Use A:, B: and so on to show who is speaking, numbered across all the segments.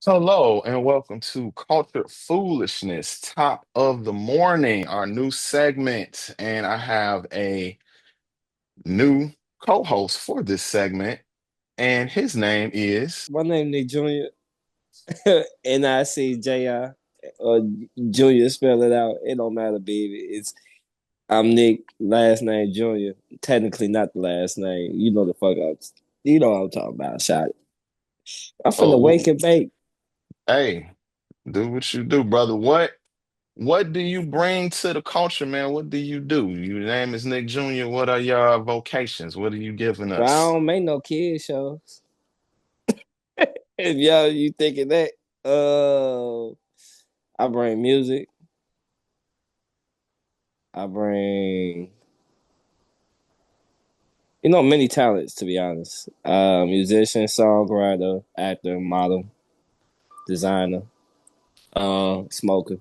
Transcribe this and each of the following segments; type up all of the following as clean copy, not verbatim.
A: Hello and welcome to Cultured Foolishness, top of the morning, our new segment. And I have a new co-host for this segment, and his name is
B: My name Nic Jr. Nicjr or Junior. Spell it out. It don't matter, baby. I'm Nick. Last name Junior. Technically not the last name. You know the fuck up. You know what I'm talking about. Shot it. I'm finna wake
A: oh
B: and bake.
A: hey, do what you do, brother. What do you bring to the culture, man? What do you do? Your name is Nic Jr. What are your vocations? What are you giving
B: Well, I
A: us?
B: don't make no kid shows. If y'all you thinking that, uh, I bring music. I bring many talents to be honest. Musician, songwriter, actor, model, designer, smoker,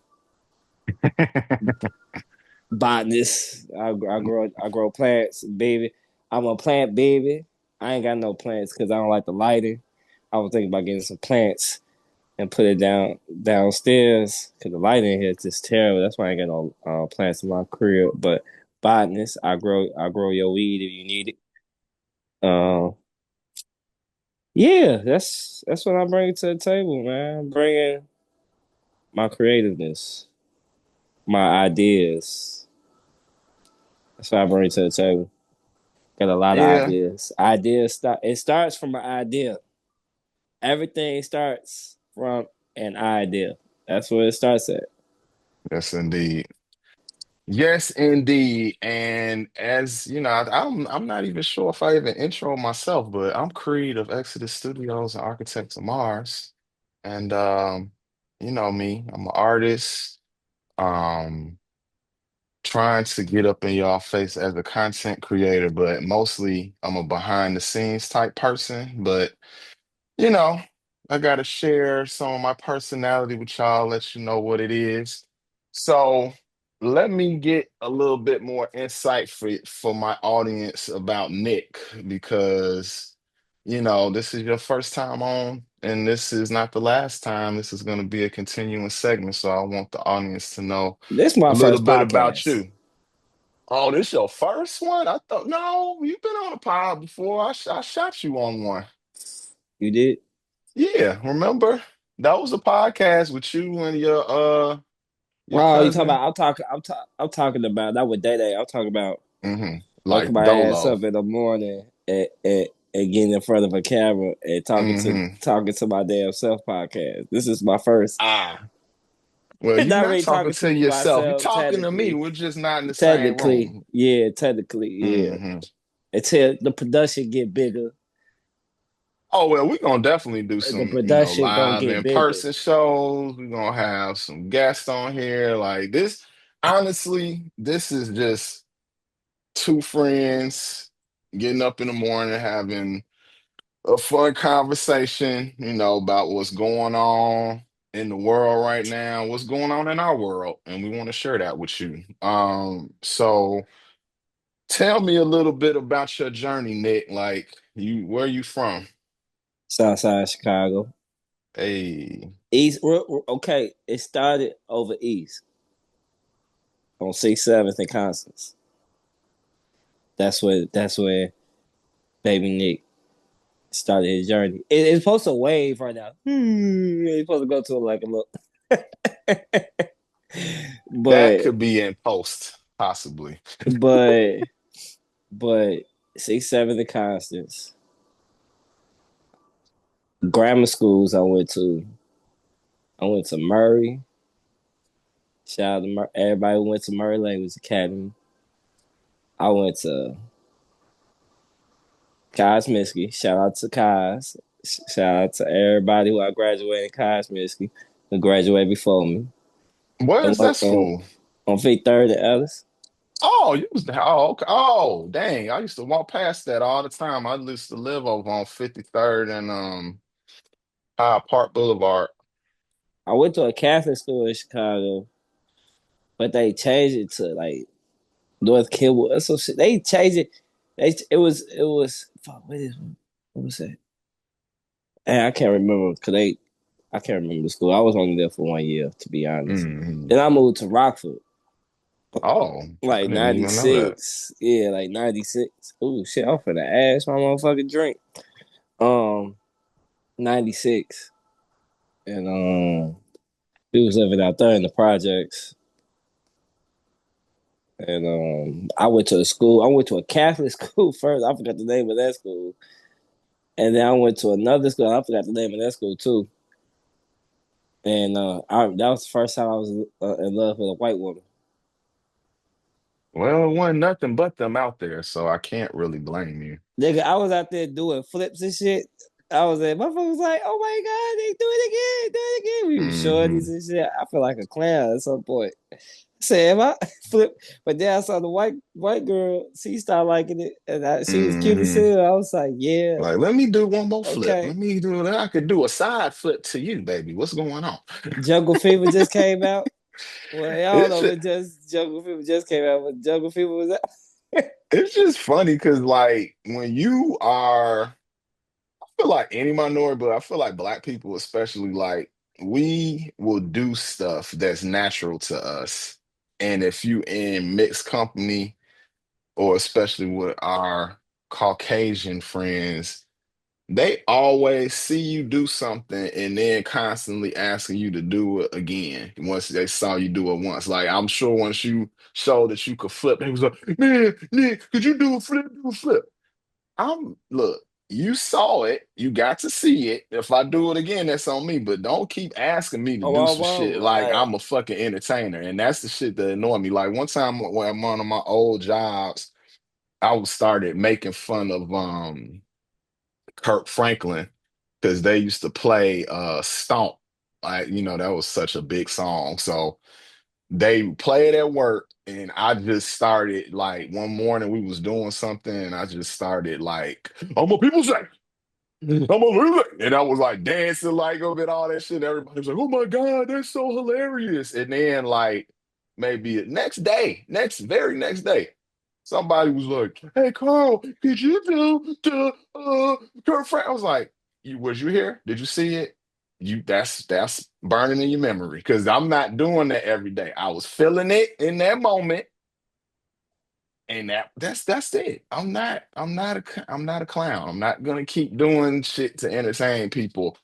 B: botanist. I grow plants, baby. I'm a plant baby. I ain't got no plants because I don't like the lighting. I was thinking about getting some plants and put it downstairs because the lighting in here is just terrible. That's why I ain't got no plants in my crib. But botanist, I grow your weed if you need it. Uh, yeah, that's what I bring to the table, man. I'm bringing my creativeness, my ideas. That's what I bring to the table. Got a lot of
A: Yeah,
B: ideas. Ideas start. It starts from an idea. Everything starts from an idea. That's where it starts at.
A: yes, indeed. Yes, indeed. And as you know, I'm not even sure if I even intro myself, but I'm Creed of Exodus Studios and Architects of Mars. And you know me, I'm an artist, um, trying to get up in y'all face as a content creator, but mostly I'm a behind the scenes type person. But you know, I gotta share some of my personality with y'all, let you know what it is. So let me get a little bit more insight for my audience about Nick, because this is your first time on, and this is not the last time. This is going to be a continuing segment, so I want the audience to know
B: This is
A: a
B: my
A: little
B: first
A: bit about
B: podcast.
A: you. Oh, this your first one? I thought no, you've been on a pod before. I shot you on one.
B: You did?
A: Yeah, remember? That was a podcast with you and your
B: Oh, you talking
A: cousin.
B: about? I'm talking about that with Day Day. I'm talking about
A: Like
B: waking my ass
A: Dolo.
B: up in the morning and getting in front of a camera and talking to
A: hmm
B: talking to my damn self podcast. This is my first.
A: Ah. Well, you're
B: Not
A: not
B: really
A: talking
B: talking
A: to
B: to
A: yourself. You're
B: myself
A: talking to me.
B: technically.
A: We're just not in the same
B: Technically,
A: room.
B: yeah. Technically, yeah.
A: hmm
B: Until the production get bigger,
A: Oh, well, we're gonna definitely do
B: the
A: some,
B: production gonna
A: live
B: get bigger.
A: in-person shows. We're gonna have some guests on here. Like this, honestly, this is just two friends getting up in the morning, having a fun conversation, about what's going on in the world right now, what's going on in our world, and we want to share that with you. So tell me a little bit about your journey, Nick. Like where you from?
B: Southside Chicago,
A: Hey,
B: East. Okay, it started over East on 6th, 7th and Constance. That's where baby Nick started his journey. It's supposed to wave right now. It's supposed to go to like a little,
A: that
B: but
A: could be in post, possibly.
B: but but 6th, 7th and Constance. Grammar schools I went to Murray. Shout out to everybody who went to Murray Language Academy. I went to Kosminski. Shout out to Kos. Shout out to everybody who I graduated in Kosminski who graduated before me.
A: Where
B: And
A: is
B: one
A: that
B: on
A: school?
B: on 53rd and Ellis.
A: Oh, you was there. Oh, okay. Oh, dang. I used to walk past that all the time. I used to live over on 53rd and High Park Boulevard.
B: I went to a Catholic school in Chicago, but they changed it to like North Kentwood or some shit. They changed it. It was fuck, what was that? And I can't remember because I can't remember the school. I was only there for 1 year, to be honest.
A: Hmm.
B: Then I moved to Rockford,
A: Oh, I
B: like
A: didn't even know that.
B: '96. Yeah, like '96. Oh shit, I'm finna ask my motherfucking drink. Um, '96, and we was living out there in the projects, and I went to a school. I went to a Catholic school first. I forgot the name of that school, and then I went to another school. I forgot the name of that school too. And that was the first time I was in love with a white woman.
A: Well, it wasn't nothing but them out there, so I can't really blame you.
B: Nigga, I was out there doing flips and shit. I was there. My phone was like, "Oh my god, they do it again, do it again." We were shorties
A: Hmm.
B: and shit. I feel like a clown at some point. I said, "Am I flip?" But then I saw the white girl. She started liking it, and she was cute as
A: Hmm.
B: hell. I was like, "Yeah,
A: Like, let me do one more flip.
B: okay."
A: Let me do that. I could do a side flip to you, baby. What's going on?
B: Jungle Fever just came out. Well, I don't
A: It's
B: know if
A: just,
B: it just Jungle Fever just came out, but Jungle Fever was out.
A: it's just funny because like when you are, I feel like any minority, but I feel like black people especially, like we will do stuff that's natural to us. And if you in mixed company, or especially with our Caucasian friends, they always see you do something and then constantly asking you to do it again once they saw you do it once. Like I'm sure once you showed that you could flip, they was like, "Man, Nick, could you do a flip? Do a flip." Look, you saw it, you got to see it. If I do it again, that's on me. But don't keep asking me to
B: Oh,
A: do
B: my
A: some shit
B: mama,
A: like
B: like,
A: I'm a fucking entertainer. And that's the shit that annoyed me. Like one time when I'm on my old jobs, I was started making fun of Kirk Franklin because they used to play Stomp. Like, that was such a big song. So they played at work and I just started like one morning we was doing something and I just started like, I'm a people say, I'm a people say. And I was like dancing like over it, all that shit. Everybody was like, oh my God, that's so hilarious. And then like maybe the very next day, somebody was like, "Hey, Carl, could you do the Kurt Frank?" I was like, Was you here? Did you see it? That's burning in your memory because I'm not doing that every day. I was feeling it in that moment, and that's it. I'm not a clown. I'm not gonna keep doing shit to entertain people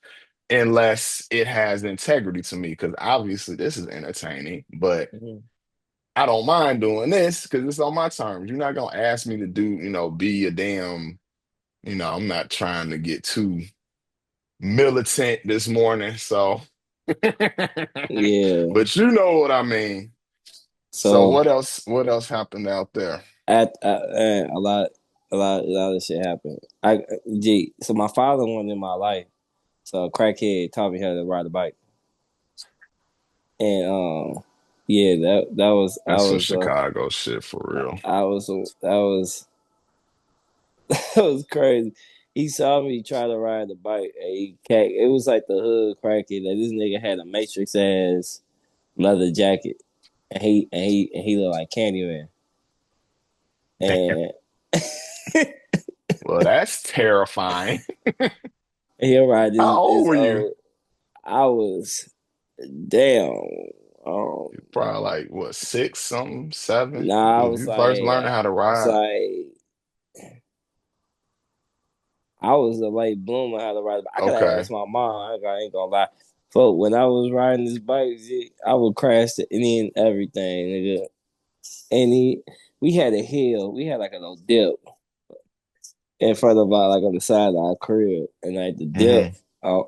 A: unless it has integrity to me. Because obviously this is entertaining, but
B: mhm.
A: I don't mind doing this because it's on my terms. You're not gonna ask me to do, be a damn, I'm not trying to get too militant this morning. So,
B: Yeah.
A: but you know what I mean. So
B: So
A: what else happened out there?
B: a lot of shit happened. So my father wasn't in my life. So a crackhead taught me how to ride a bike, and yeah, that was I
A: That's some
B: was
A: Chicago shit for real.
B: I was that was that was crazy. He saw me try to ride the bike, and it was like the hood crackhead. Like this nigga had a Matrix ass leather jacket, and he looked like Candyman,
A: Damn.
B: and
A: Well, that's terrifying.
B: he'll ride
A: How old
B: this
A: were you?
B: old. I was damn. Um,
A: Probably like what, six, something, seven?
B: nah,
A: When you first learning how to
B: I was
A: ride.
B: like, I was a late bloomer how to ride. I could have
A: Okay.
B: asked my mom. I ain't gonna lie. But when I was riding this bike, I would crash the any and everything, nigga. And we had a hill. We had like a little dip in front of our, like on the side of our crib, and like the dip,
A: Hmm.
B: uh,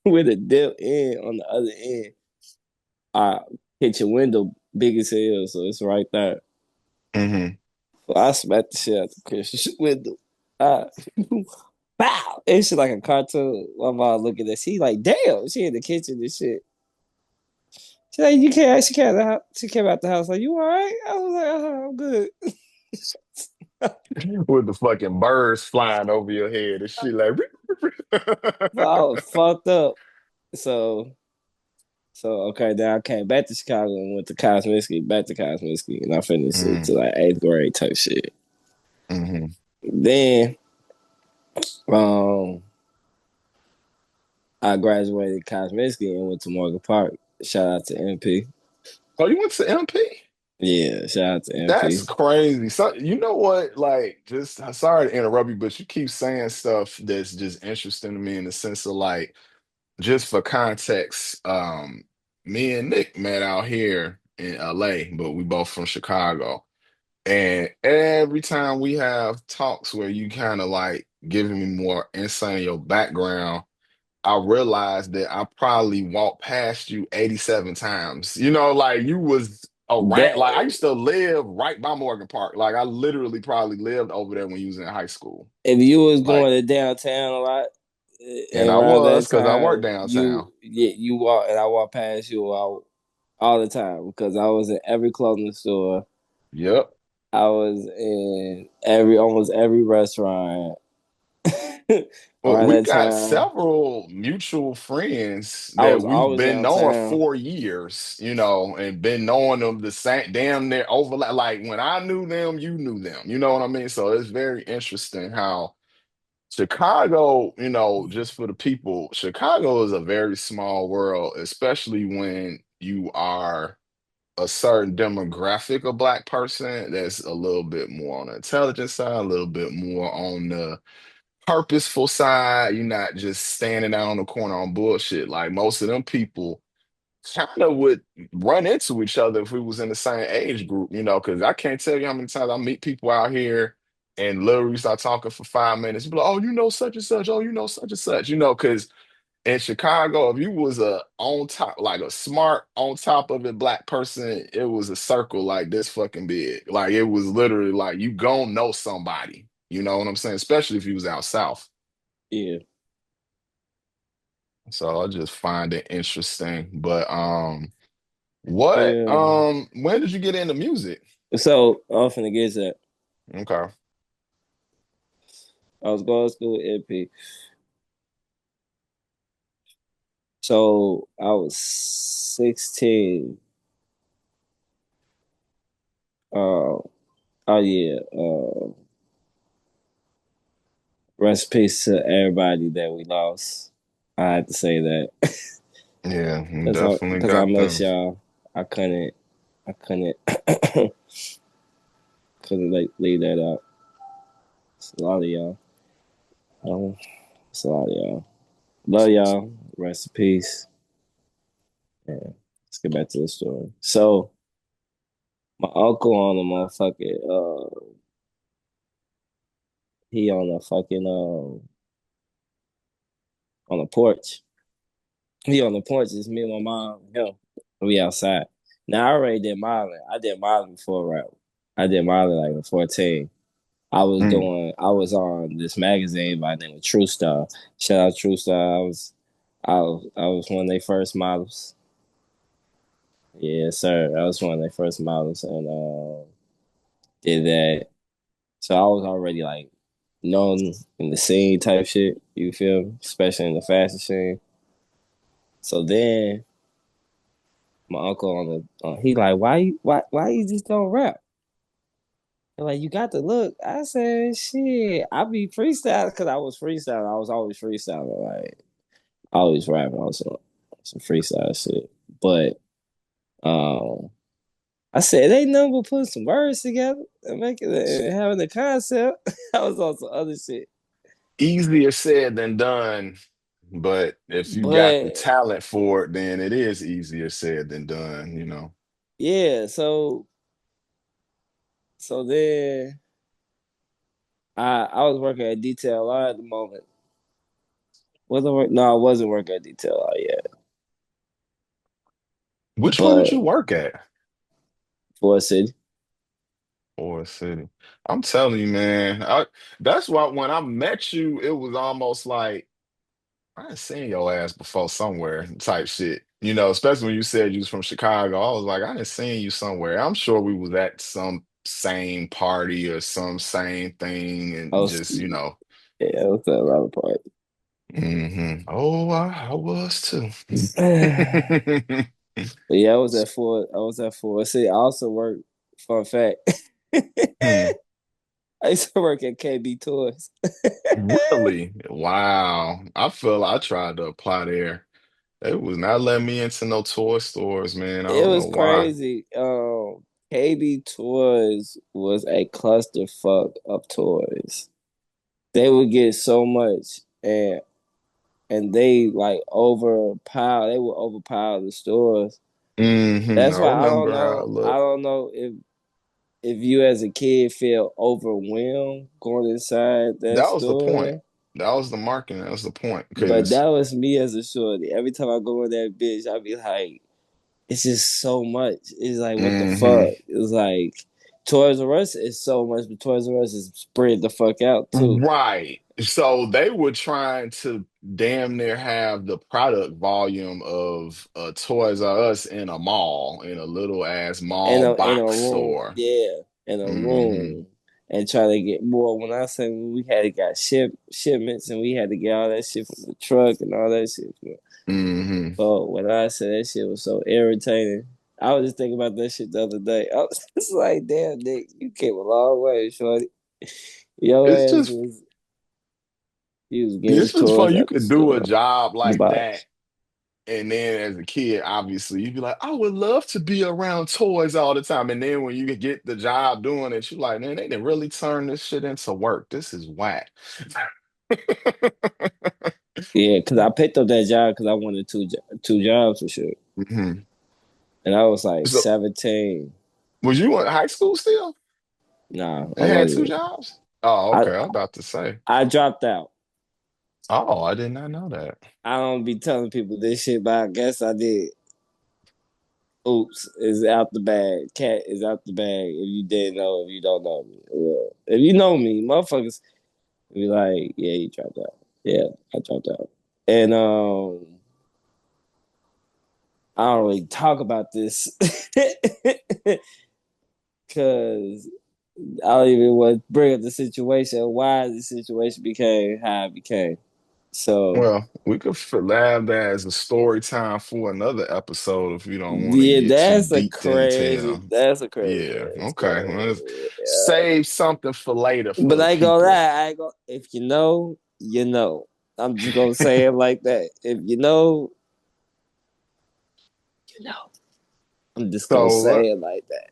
B: with the dip in on the other end, our kitchen window big as hell, so it's right there.
A: Hmm.
B: So I smacked the shit out the kitchen window. Uh, Bow! It's like a cartoon. My mom looking at, she like, damn, she in the kitchen and shit. She like, you can't. She came out the house like, you all right? I was like, I'm good.
A: With the fucking birds flying over your head and shit like.
B: But I was fucked up. So, okay, then I came back to Chicago and went to back to Cosminsky, and I finished it to
A: Mm,
B: like eighth grade type shit.
A: hmm.
B: Then, um, I graduated cosmetics and went to Morgan Park. Shout out to MP.
A: Oh, you went to MP?
B: Yeah, shout out to
A: That's
B: MP.
A: crazy. So you know what? Like, just sorry to interrupt you, but you keep saying stuff that's just interesting to me in the sense of like, just for context, me and Nick met out here in LA, but we both from Chicago. And every time we have talks where you kind of like giving me more insight in your background, I realized that I probably walked past you 87 times. You know, like you was around, like I
B: That
A: used to live right by Morgan Park. Like I literally probably lived over there when you was in high school.
B: if you was
A: Like,
B: going to downtown a lot
A: and I
B: around
A: was
B: that
A: because I worked
B: time,
A: downtown.
B: you walk and I walk past you all the time because I was in every clothing store.
A: Yep.
B: I was in every almost every restaurant
A: Well,
B: around
A: we
B: that
A: got
B: time.
A: several mutual friends
B: I
A: that
B: was
A: we've
B: always
A: been knowing
B: downtown.
A: 4 years, you know, and been knowing them the same damn near overlap. Like when I knew them, you knew them. You know what I mean? So it's very interesting how Chicago, you know, just for the people, Chicago is a very small world, especially when you are a certain demographic of black person that's a little bit more on the intelligent side, a little bit more on the purposeful side. You're not just standing out on the corner on bullshit. Like most of them people kind of would run into each other if we was in the same age group, you know, because I can't tell you how many times I meet people out here and literally start talking for 5 minutes. Be like, oh, you know such and such. Oh, you know such and such. You know, because in Chicago, if you was a on top, like a smart on top of it black person, it was a circle like this fucking big. Like it was literally like you gon' know somebody. You know what I'm saying? Especially if you was out south.
B: Yeah,
A: So I just find it interesting. But what
B: yeah.
A: when did you get into music?
B: So I'm finna get that.
A: Okay.
B: I was going to school at MP. So I was 16. Uh, oh yeah. Rest in peace to everybody that we lost. I had to say that
A: Yeah, you
B: because
A: definitely
B: I
A: got
B: miss
A: them.
B: y'all. I couldn't I couldn't couldn't leave that out. It's a lot of y'all. Um, it's a lot of y'all. Love y'all. Rest in peace. Yeah. Let's get back to the story. So my uncle on a motherfucking he on a fucking on a porch. He on the porch, it's me and my mom and him. We outside. Now I already did modeling. I did modeling before rap. I did modeling like at 14.
A: Mm.
B: I was on this magazine by the name of True Star. Shout out True Star. I was one of their first models. Yeah, sir. I was one of their first models and did that. So I was already like known in the scene type shit, you feel me? Especially in the fashion scene. So then my uncle on the he like, why you just don't rap? And like, you got the look. I said, shit, I be freestyling because I was freestyling. I was always freestyling. Like, always rapping on some freestyle shit. But um, I said, it ain't nothing but putting some words together and making it and having the concept. I was on some other shit.
A: Easier said than done, but if you got the
B: But
A: talent for it, then it is easier said than done, you know.
B: yeah, so then I was working at Detail Line at the moment. Was I work? No, I wasn't working at Detail Line yet.
A: Which one did
B: But
A: you work at?
B: for a city.
A: Or city. I'm telling you, man. That's why when I met you, it was almost like I had seen your ass before somewhere type shit. You know, especially when you said you was from Chicago. I was like, I didn't seen you somewhere. I'm sure we was at some same party or some same thing
B: I
A: and
B: was
A: just, you know.
B: yeah, I was at a lot of parties.
A: Oh, I was too.
B: But yeah, I was at four. See, I also worked. Fun fact.
A: Hmm.
B: I used to work at KB Toys.
A: Really? Wow. I feel I tried to apply there. They was not letting me into no toy stores, man. I
B: It
A: don't know
B: was
A: why.
B: crazy. KB Toys was a clusterfuck of toys. They would get so much, and they like overpower. They would overpower the stores. That's
A: I
B: why I don't
A: remember how
B: know.
A: it
B: I
A: looked.
B: don't know if you as a kid feel overwhelmed going inside that
A: That was the point.
B: store.
A: That was the marketing. That was the point.
B: But
A: Because
B: that was me as a shorty. Every time I go in that bitch, I be like, it's just so much. It's like, what the
A: hmm
B: fuck? It's like Toys R Us is so much, but Toys R Us is spread the fuck out too.
A: Right. So they were trying to damn near have the product volume of Toys R Us in a mall, in a little ass mall
B: In a
A: box
B: room,
A: store.
B: yeah, in a
A: hmm
B: room, and try to get more. When I say we had to got shipments and we had to get all that shit from the truck and all that shit.
A: hmm
B: But when I said that shit was so irritating, I was just thinking about that shit the other day. I was just like, damn, Nick, you came a long way, shorty. Your
A: It's
B: ass
A: just
B: was, you was getting
A: it's just
B: toys
A: fun. You
B: at the
A: could do a
B: store.
A: job like that.
B: Box.
A: And then as a kid, obviously, you'd be like, I would love to be around toys all the time. And then when you get the job doing it, you're like, man, they didn't really turn this shit into work. This is whack.
B: Yeah, because I picked up that job because I wanted two jobs for sure.
A: hmm
B: And I was like
A: So
B: 17.
A: was you in high school still
B: Nah, I
A: and had two
B: wasn't.
A: jobs? Oh,
B: I
A: okay. I'm about to say.
B: I dropped out.
A: Oh, I did not know that.
B: I don't be telling people this shit, but I guess I did. Oops, is out the bag. Cat is out the bag. If you didn't know, if you don't know me, well, if you know me, motherfuckers be like, yeah, you dropped out. Yeah, I dropped out. And I don't really talk about this because I don't even want to bring up the situation, why the situation became how it became. So
A: Well, we could lab that as a story time for another episode if you don't want to
B: yeah,
A: get too deep into.
B: that's a crazy
A: Yeah,
B: ass
A: okay. Well,
B: story.
A: let's
B: Yeah.
A: save something for later for
B: But
A: the
B: I ain't gonna lie,
A: people.
B: I ain't gonna, if you know, you know. I'm just gonna say it like that. If you know, you know. I'm just gonna
A: So
B: say it like that.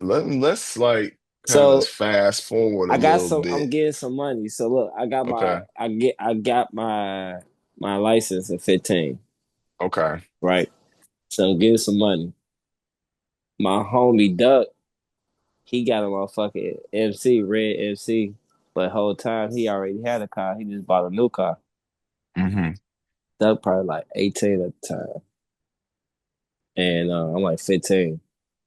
A: let's like kind of
B: So
A: fast forward a
B: I got
A: little
B: some. I'm
A: bit.
B: getting some money. So look,
A: Okay.
B: I got my license at 15.
A: Okay.
B: Right. So I'm getting some money. My homie Duck, he got a motherfucking MC, red MC. But whole time he already had a car. He just bought a new car.
A: hmm
B: Duck probably like 18 at the time. And I'm like 15.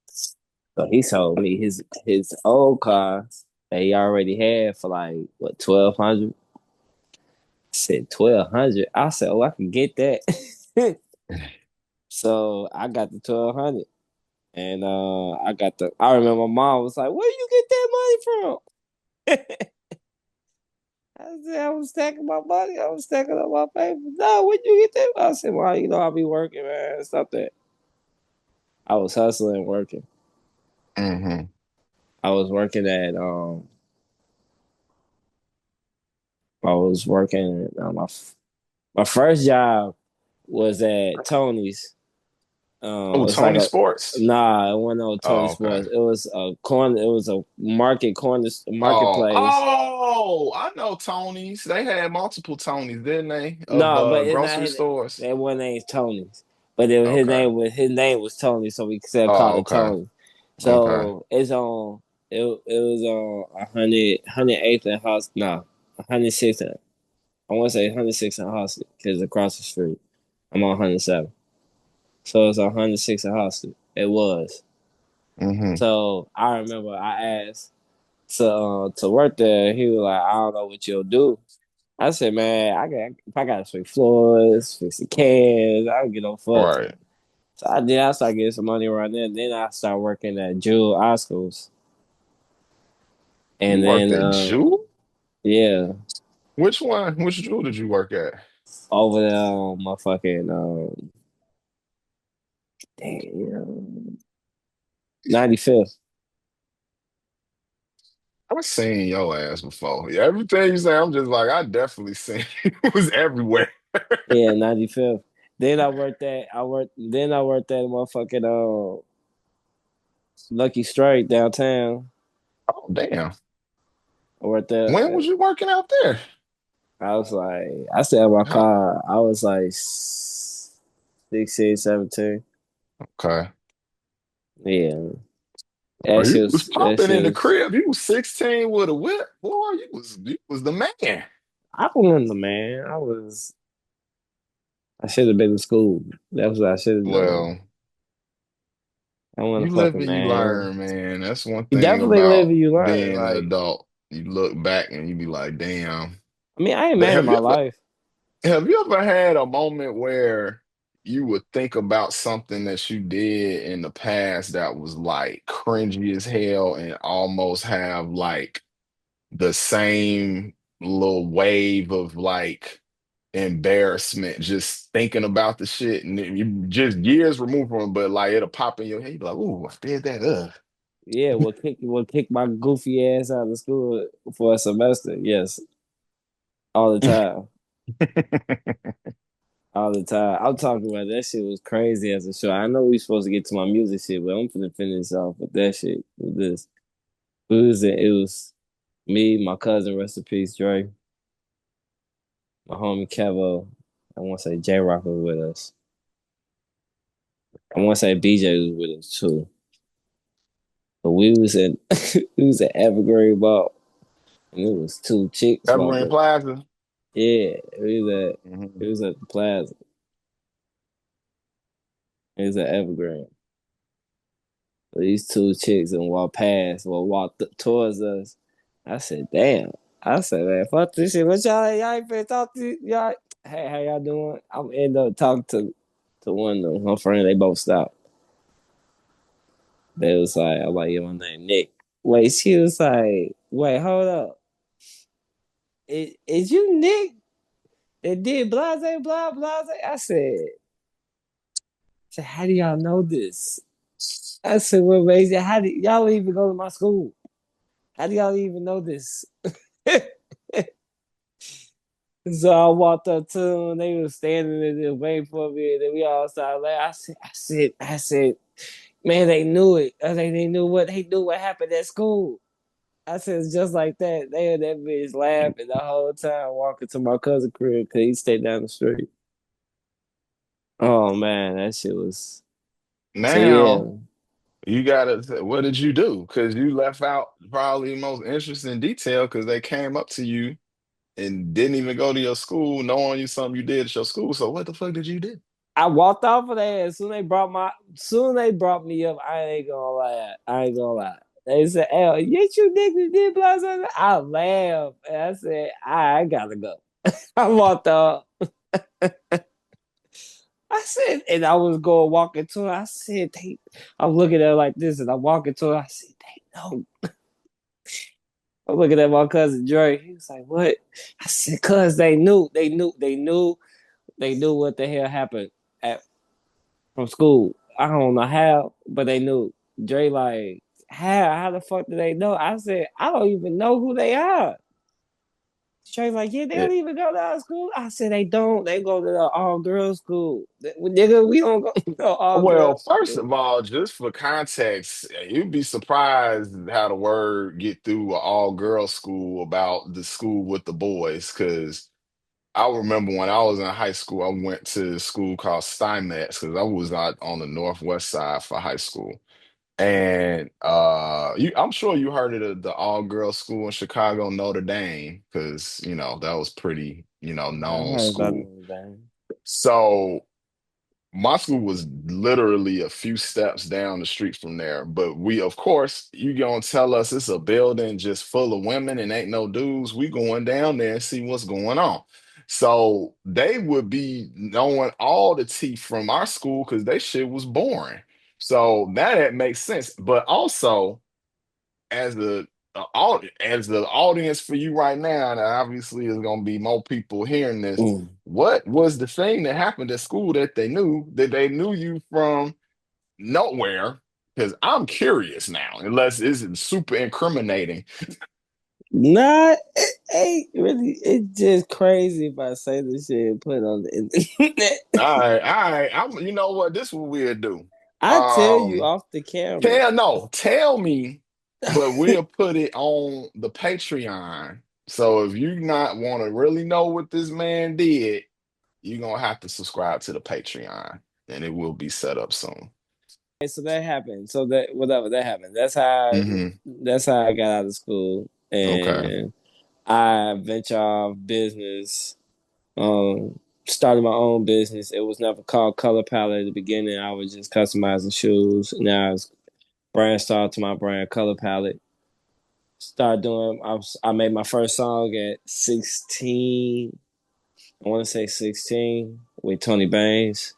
B: So he sold me his old car that he already had for like what 1,200. Said 1,200. I said, oh, I can get that. So I got the 1,200, and I got the. I remember my mom was like, "Where you get that money from?" I said, "I was stacking my money. I was stacking up my paper." No, where'd you get that? I said, "Well, I'll be working, man. Stop that." I was hustling, working.
A: hmm
B: I was working at I was working my first job was at Tony's.
A: Oh,
B: It's like
A: Tony
B: a
A: Sports.
B: nah, it wasn't no Tony
A: Oh, okay.
B: Sports. It was a corner. It was a
A: Oh,
B: marketplace.
A: oh, I know Tony's. They had multiple Tony's, didn't they? Of
B: No, but it's not
A: grocery
B: his.
A: stores.
B: That one name's Tony's, but
A: Okay.
B: his name was Tony, so we still called
A: Oh,
B: it
A: okay.
B: Tony.
A: Okay.
B: So it's on. It was on 108th and House. No, 106th. I want to say 106th and House because across the street. I'm on 107. So it's on 106th and House. It was.
A: hmm
B: So I remember I asked to work there. He was like, I don't know what you'll do. I said, man, I got if I gotta sweep floors, fix the cans, I don't get no fuck.
A: Right.
B: So I did. I started getting some money around there. Then I started working at Jewel Oscars,
A: You
B: and
A: worked
B: then
A: at Jewel?
B: yeah,
A: Which one? Which Jewel did you work at?
B: over there on my fucking damn 95th.
A: I've seen your ass before. Yeah, everything you say, I'm just like, I definitely seen it was everywhere.
B: Yeah, 95th. Then I worked at motherfucking Lucky Strike downtown.
A: Oh, damn.
B: I worked there.
A: When was you working out there?
B: I was like, I still have my
A: Huh.
B: car. I was like 16, 17.
A: Okay.
B: Yeah.
A: Oh,
B: That shit
A: you was
B: was that
A: popping
B: shit
A: in the
B: was
A: crib. You was 16 with a whip. Boy, you was the man.
B: I wasn't the man. I should have been in school. That was what I should have done.
A: Well,
B: I wasn't
A: you
B: a
A: live
B: fucking
A: and you
B: man.
A: learn, man. That's one
B: You
A: thing
B: definitely live
A: about
B: and you learn.
A: being an
B: Like,
A: adult. You look back and you be like, damn.
B: I mean, I ain't
A: But
B: mad at
A: have
B: my
A: you ever
B: life.
A: have you ever had a moment where you would think about something that you did in the past that was like cringy as hell and almost have like the same little wave of like embarrassment just thinking about the shit and then you just years removed from it, but like it'll pop in your head, you be like, "Ooh, I did that."
B: Yeah, will kick my goofy ass out of school for a semester. Yes, all the time. All the time. I'm talking about that shit was crazy as a show. I know we supposed to get to my music shit, but I'm finna finish off with that shit. With this, it was me, my cousin, rest in peace, Dre, my homie Kevo. I want to say J Rock was with us. I want to say BJ was with us too. But we was in we was at Evergreen Ball, and it was two chicks
A: Evergreen
B: walking.
A: Plaza.
B: Yeah, it
A: Mhm.
B: was at the Plaza. It was at Evergreen. These two chicks and walked towards us. I said, damn. I said, man, fuck this shit. What y'all ain't finna talk to y'all? Hey, how y'all doing? I'm end up talking to one of them. My friend, they both stopped. They was like, I'm like, yeah, my name Nick. Wait, she was like, wait, hold up. Is you Nick that did blase, blah, blase? I said, how do y'all know this? I said, well, Mason, how do y'all even go to my school? How do y'all even know this? So I walked up to them, they was standing there waiting for me, and then we all started laughing. I said, man, they knew it. I think they knew what happened at school. I said, it's just like that. They had that bitch laughing the whole time walking to my cousin crib because he stayed down the street. Oh man, that shit was so yeah.
A: Now you gotta, what did you do? Because you left out probably the most interesting detail because they came up to you and didn't even go to your school knowing you something you did at your school. So what the fuck did you do?
B: I walked off of there as soon they brought me up. I ain't gonna lie. I ain't gonna lie. They said, "Hey, yes, you niggas did blah, blah, blah." I laughed and I said, I gotta go." I walked off. I said, and I was going walking to her. I'm looking at her like this, and I'm walking to her. I said, they know. I'm looking at my cousin Dre. He was like, what? I said, cuz they knew what the hell happened at from school. I don't know how, but they knew. Dre like, how? How the fuck do they know? I said, I don't even know who they are. Dre like, yeah, they
A: Yeah.
B: don't even go to our school. I said, they don't. They go to the all girls school. Nigga, we don't go to all
A: Well,
B: girls
A: first
B: school.
A: of all, just for context, you'd be surprised how the word get through a all girls school about the school with the boys. Because I remember when I was in high school, I went to a school called Steinmetz because I was out on the northwest side for high school. And I'm sure you heard of the all girls school in Chicago, Notre Dame, because that was pretty
B: I
A: known
B: heard about
A: school.
B: Notre Dame.
A: So my school was literally a few steps down the street from there. But we, of course, you gonna tell us it's a building just full of women and ain't no dudes. We going down there and see what's going on. So they would be knowing all the tea from our school because they shit was boring. So now that makes sense. But also, as as the audience for you right now, and obviously is going to be more people hearing this.
B: Mm.
A: What was the thing that happened at school that they knew you from nowhere? Because I'm curious now, unless it's super incriminating.
B: Nah, it ain't really. It's just crazy if I say this shit and put it on the internet.
A: All right, all right. You know what? This is what we'll do.
B: I tell you
A: Um,
B: off the camera.
A: tell me, but we'll put it on the Patreon. So if you not want to really know what this man did, you're gonna have to subscribe to the Patreon, and it will be set up soon.
B: So that happened. So that whatever that happened. That's how I got out of school
A: Okay.
B: and I venture off business. Started my own business. It was never called Color Palette at the beginning. I was just customizing shoes. Now it's branched out to my brand Color Palette. Started doing. I made my first song at 16. I want to say 16 with Tony Baines.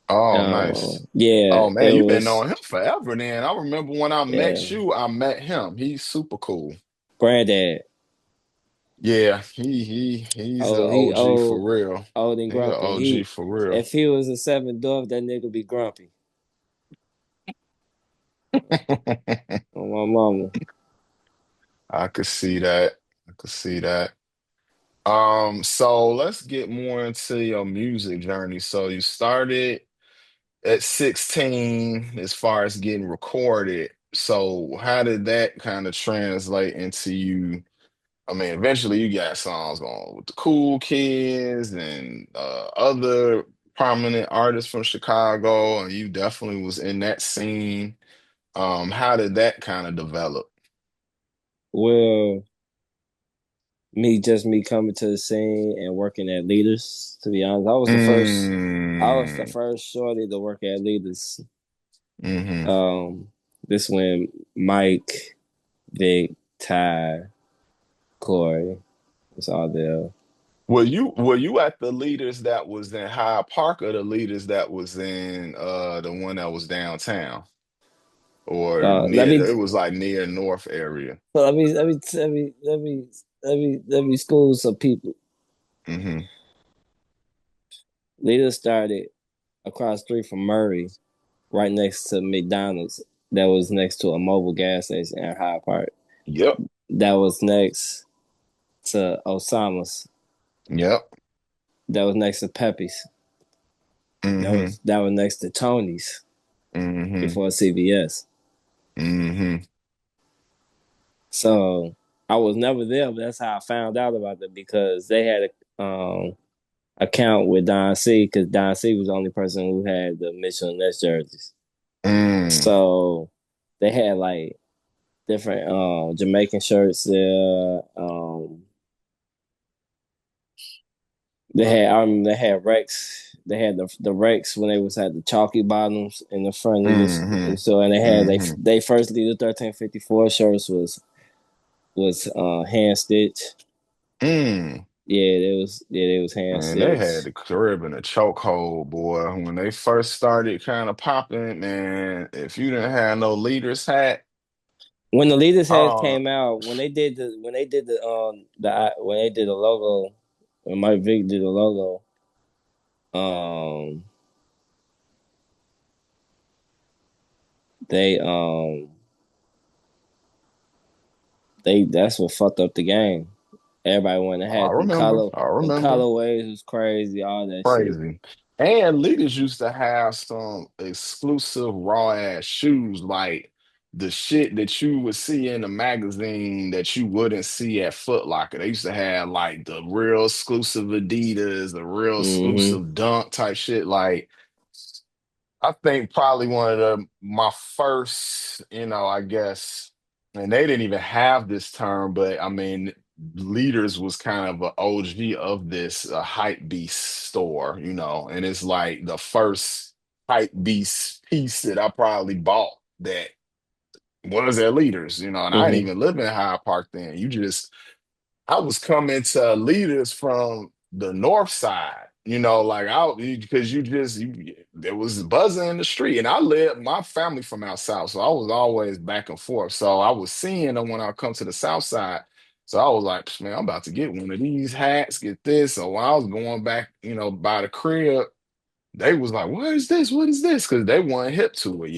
A: Oh, nice.
B: Yeah,
A: Oh man,
B: it
A: you've been
B: was
A: knowing him forever then. I remember when I met
B: yeah.
A: you, I met him. He's super cool.
B: Granddad.
A: Yeah, he's a
B: Oh, he
A: OG for
B: old,
A: real.
B: old and
A: He a
B: grumpy.
A: OG for real.
B: If he was a seven dwarf, that nigga be grumpy. Oh my mama.
A: I could see that. I could see that. So let's get more into your music journey. So you started at 16 as far as getting recorded. So how did that kind of translate into you? I mean, eventually you got songs going with the Cool Kids and other prominent artists from Chicago, and you definitely was in that scene. How did that kind of develop?
B: Well, me coming to the scene and working at Leaders. To be honest, I was the first. I was the
A: Mm,
B: first shorty to work at Leaders.
A: hmm
B: Um, this when Mike, Vic, Ty, Corey was all there.
A: Were you at the leaders that was in Hyde Park or the leaders that was in the one that was downtown or
B: Let me
A: near it was like near North area?
B: let me school some people.
A: Hmm
B: Leaders started across the street from Murray, right next to McDonald's. That was next to a mobile gas station at Hyde Park.
A: Yep.
B: That was next to Osama's.
A: Yep.
B: That was next to Pepe's. That
A: hmm
B: was that was next to Tony's
A: hmm
B: before CVS.
A: hmm
B: So I was never there, but that's how I found out about it because they had a account with Don C because Don C was the only person who had the Michelin Ness jerseys.
A: Mm.
B: So they had like different Jamaican shirts there. They had Rex. They had the Rex when they was at the chalky bottoms in the front of this.
A: hmm
B: So and they had
A: hmm
B: they first leader 1354 shirts was hand stitched.
A: Mm.
B: Yeah, they was hand
A: Man, they had
B: stitched.
A: the crib in a chokehold, boy. When they first started kind of popping, man, if you didn't have no leader's hat,
B: When the leaders hats
A: oh,
B: came out, when they did the logo, when Mike Vick did the logo, um they they that's what fucked up the game. Everybody wanted to
A: I
B: have
A: remember. I
B: them
A: remember.
B: colorways was crazy, all that shit.
A: Crazy. And leaders used to have some exclusive raw ass shoes, like the shit that you would see in the magazine that you wouldn't see at Foot Locker. They used to have like the real exclusive Adidas, the real
B: Mm-hmm.
A: exclusive Dunk type shit. Like I think probably one of my first, I guess, and they didn't even have this term, but I mean, Leaders was kind of an OG of this hype beast store, and it's like the first hype beast piece that I probably bought that was at Leaders, and I didn't
B: Mm-hmm.
A: even live in Hyde Park then. I was coming to leaders from the north side, like out because there was buzzing in the street, and my family from out south, so I was always back and forth. So I was seeing them when I come to the south side. So I was like, man, I'm about to get one of these hats, get this. So when I was going back, by the crib, they was like, what is this? What is this? Because they weren't hip to it yet.